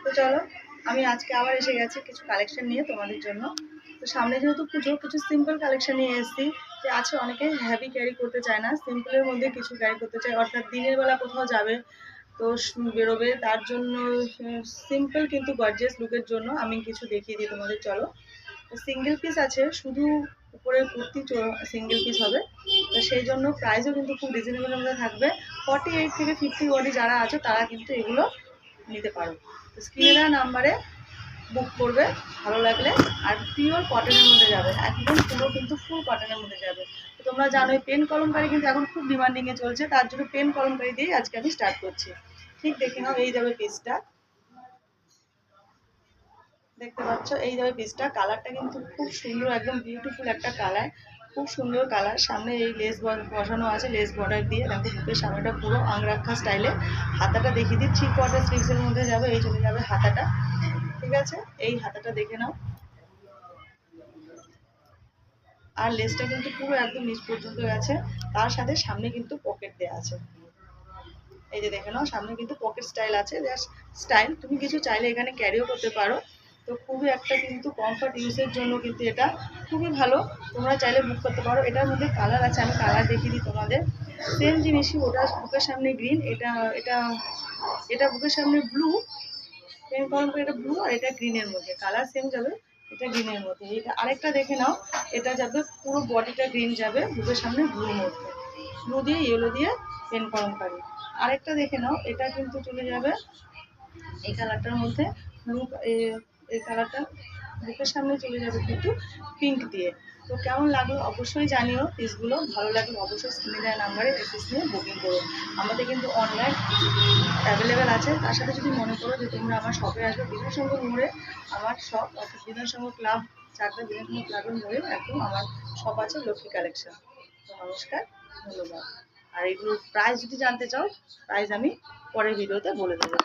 তো চলো আমি আজকে আবার এসে গেছি কিছু কালেকশন নিয়ে তোমাদের জন্য। তো সামনে যেহেতু পুজো, কিছু সিম্পল কালেকশন নিয়ে এসেছি। যে আছে অনেকে হেভি ক্যারি করতে চায় না, সিম্পলের মধ্যে কিছু ক্যারি করতে চায়, অর্থাৎ দিনের বেলা কোথাও যাবে তো বেরোবে, তার জন্য সিম্পল কিন্তু গর্জিয়াস লুকের জন্য আমি কিছু দেখিয়ে দিই তোমাদের। চলো, সিঙ্গেল পিস আছে, শুধু উপরের কুর্তি সিঙ্গেল পিস হবে। তো সেই জন্য প্রাইসও কিন্তু খুব রিজনেবলের মধ্যে থাকবে। 48 থেকে 50 বডি যারা আছে তারা কিন্তু এগুলো নিতে পারো। স্ক্রিনে দেওয়া নাম্বারে বুক করবে ভালো লাগলে। আর পিওর কটনের মধ্যে যাবে, একদম পুরো কিন্তু ফুল কটনের মধ্যে যাবে। তো তোমরা জানোই পেন কলমকারি কিন্তু এখন খুব ডিমান্ডিংয়ে চলছে, তার জন্য পেন কলমকারি দিয়েই আজকে আমি স্টার্ট করছি। ঠিক দেখে নাও, এই যাবে পিসটা, দেখতে পাচ্ছ এই যাবে পিসটা। কালারটা কিন্তু খুব সুন্দর, একদম বিউটিফুল একটা কালার, খুব সুন্দর কালার। সামনে এই লেস বসানো আছে, লেস বর্ডার দিয়ে। দেখো বুকের সামনেটা পুরো আংরাক্ষা স্টাইলে। হাতাটা দেখিয়ে দিই, 3/4 স্লিভসের মধ্যে যাবে। এই চলে যাবে হাতাটা, ঠিক আছে? এই হাতাটা দেখে নাও। আর লেসটা কিন্তু পুরো একদম নিচ পর্যন্ত গেছে, তার সাথে সামনে কিন্তু পকেট দেওয়া আছে। এই যে দেখে নাও, সামনে কিন্তু পকেট স্টাইল আছে, জাস্ট স্টাইল। তুমি কিছু চাইলে এখানে ক্যারিও করতে পারো। তো খুবই একটা কিন্তু কমফর্ট ইউজের জন্য কিন্তু এটা খুবই ভালো। তোমরা চাইলে বুক করতে পারো। এটার মধ্যে কালার আছে, আমি কালার দেখিয়ে দিই তোমাদের। সেম জিনিসই, ওটা বুকের সামনে গ্রিন, এটা এটা এটা বুকের সামনে ব্লু, সেম কলম করে এটা ব্লু, আর এটা গ্রিনের মধ্যে। কালার সেম যাবে, এটা গ্রিনের মধ্যে। এটা আরেকটা দেখে নাও, এটা যাবে পুরো বডিটা গ্রিন যাবে, বুকের সামনে ব্লুর মধ্যে, ব্লু দিয়ে ইয়েলো দিয়ে পেন কলমকারি। আরেকটা দেখে নাও, এটা কিন্তু চলে যাবে এই কালারটার মধ্যে, ব্লু, এই কালারটা বুকের সামনে চলে যাবে কিন্তু পিঙ্ক দিয়ে। তো কেমন লাগলো অবশ্যই জানিও। পিসগুলো ভালো লাগলে অবশ্যই স্ক্রিনে দেওয়া নাম্বারে পিস নিয়ে বুকিং করো। আমাদের কিন্তু অনলাইন অ্যাভেলেবেল আছে। তার সাথে যদি মনে করো যে তোমরা আমার শপে আসবে, বিধানসংঘ মোড়ে আমার শপ, অর্থাৎ বিধানসংঘ ক্লাব, চারটা বিধানসংঘ ক্লাবের মোড়ে একদম আমার শপ আছে, লক্ষ্মী কালেকশন। তো নমস্কার, ধন্যবাদ। আর এগুলোর প্রাইস যদি জানতে চাও, প্রাইস আমি পরের ভিডিওতে বলে দেবো।